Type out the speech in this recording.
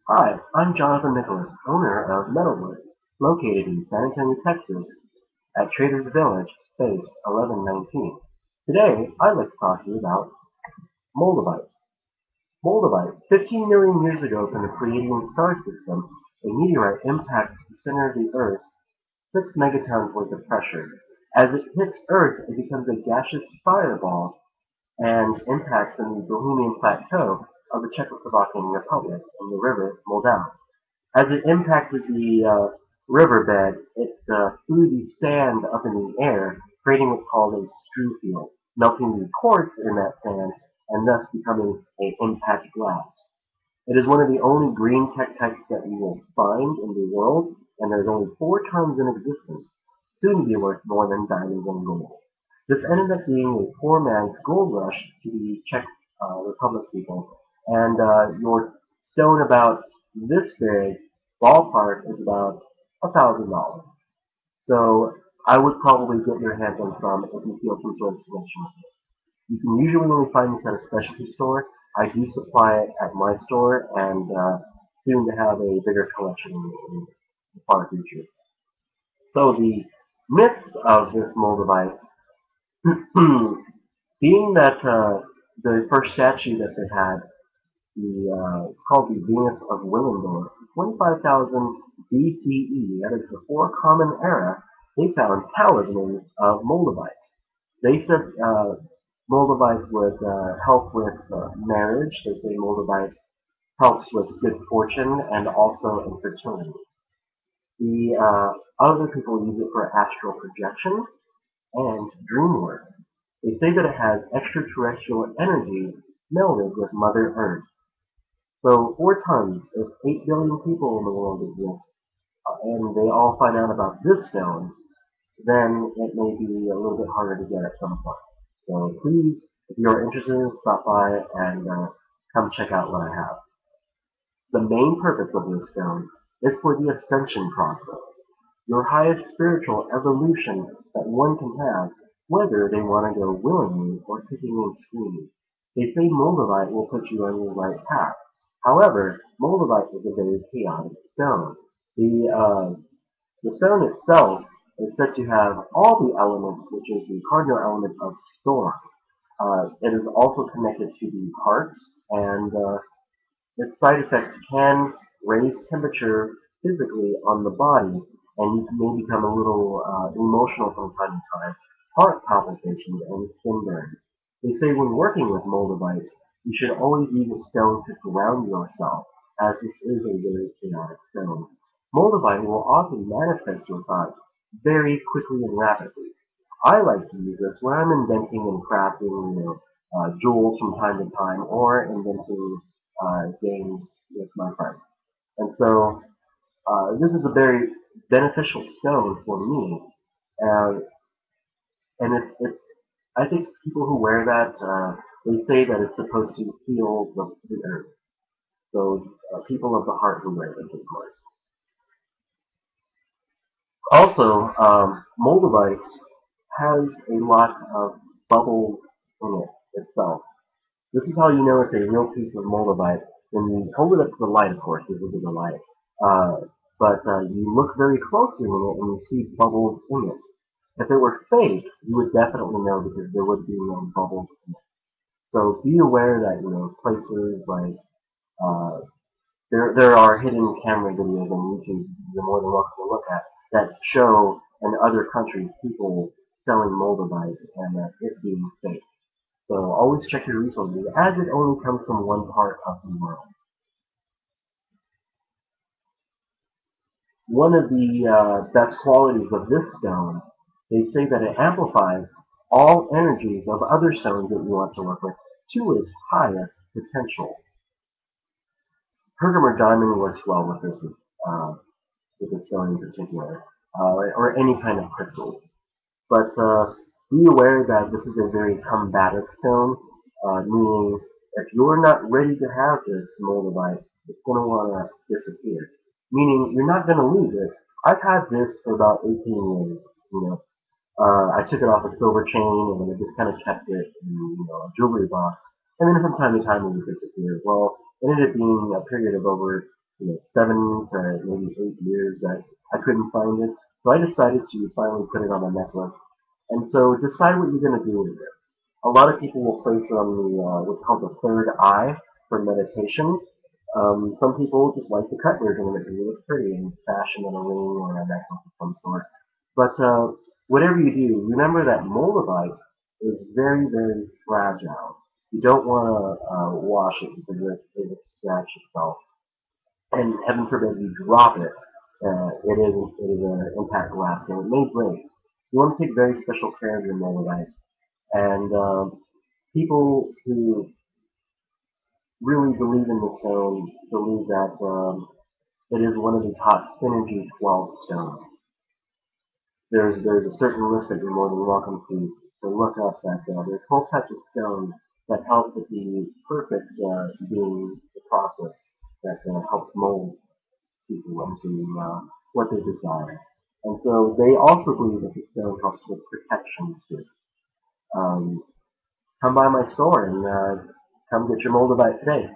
Hi, I'm Jonathan Nicholas, owner of Metalwerks, located in San Antonio, Texas, at Traders Village, space 1119. Today, I'd like to talk to you about Moldavite. Moldavite, 15 million years ago from the Pleiadian star system, a meteorite impacts the center of the Earth 6 megatons worth of pressure. As it hits Earth, it becomes a gaseous fireball and impacts in the Bohemian Plateau of the Czechoslovakian Republic in the river Moldau. As it impacted the riverbed, it threw the sand up in the air, creating what's called a strew field, melting the quartz in that sand and thus becoming a impact glass. It is one of the only green tektites that we will find in the world, and there's only 4 tons in existence, soon to be worth more than diamonds and gold. This ended up being a poor man's gold rush to the Czech Republic people, and your stone about this big ballpark is about $1,000. So I would probably get your hands on some if you feel some sort of connection with it. You can usually only find this at a specialty store. I do supply it at my store, and soon to have a bigger collection in the far future. So the myths of this Moldavite, being that the first statue that they had, it's called the Venus of Willendorf, 25,000 BCE, that is before Common Era, they found talismans of Moldavite. They said Moldavite would help with marriage. They say Moldavite helps with good fortune and also infertility. The other people use it for astral projection and dream work. They say that it has extraterrestrial energy melded with Mother Earth. So 4 tons, if 8 billion people in the world exist, and they all find out about this stone, then it may be a little bit harder to get at some point. So please, if you're interested, stop by and come check out what I have. The main purpose of this stone is for the ascension process, your highest spiritual evolution that one can have, whether they want to go willingly or kicking and screaming. They say Moldavite will put you on your right path. However, Moldavite is a very chaotic stone. The stone itself is said to have all the elements, which is the cardinal element of storm. It is also connected to the heart, and its side effects can raise temperature physically on the body, and you may become a little emotional from time to time, heart palpitations, and skin burns. They say when working with Moldavite, you should always use a stone to ground yourself, as this is a very chaotic stone. Moldavite will often manifest your thoughts very quickly and rapidly. I like to use this when I'm inventing and crafting, jewels from time to time, or inventing games with my friends. And so this is a very beneficial stone for me, uh, and it's I think people who wear that they say that it's supposed to heal the earth. So people of the heart who wear this, of course. Also, Moldavite has a lot of bubbles in it itself. This is how you know it's a real piece of Moldavite. When you hold it up to the light, of course, this isn't the light. Uh, but you look very closely in it and you see bubbles in it. If it were fake, you would definitely know because there would be no bubbles in it. So be aware that places like uh, there are hidden camera videos on YouTube you're more than welcome to look at that show in other countries people selling Moldavite and it being fake. So always check your resources as it only comes from one part of the world. One of the best qualities of this stone, they say that it amplifies all energies of other stones that you want to work with to its highest potential. Herkimer diamond works well uh, with this stone in particular, or any kind of crystals. But be aware that this is a very combative stone, meaning if you're not ready to have this moldavite, it's going to want to disappear. Meaning you're not going to lose it. I've had this for about 18 years. You know, I took it off a silver chain and I just kind of kept it in a jewelry box. And then from time to time it would disappear. Well, it ended up being a period of over 7 to maybe 8 years that I couldn't find it. So I decided to finally put it on my necklace. And so decide what you're going to do with it. A lot of people will place it on the what's called the third eye for meditation. Some people just like the cut version of it because it looks pretty and fashion in a ring or a necklace of some sort. But whatever you do, remember that Moldavite is very, very fragile. You don't want to wash it because it will scratch itself. And heaven forbid you drop it, it is an impact glass, so it may break. You want to take very special care of your Moldavite. And people who really believe in the stone believe that it is one of the top synergy 12 stones. There's a certain list that you're more than welcome to look up that there's 12 types of stones that help with the perfect being the process that helps mold people into what they desire. And so they also believe that the stone helps with protection too. Um, come by my store and come get your Moldavite today.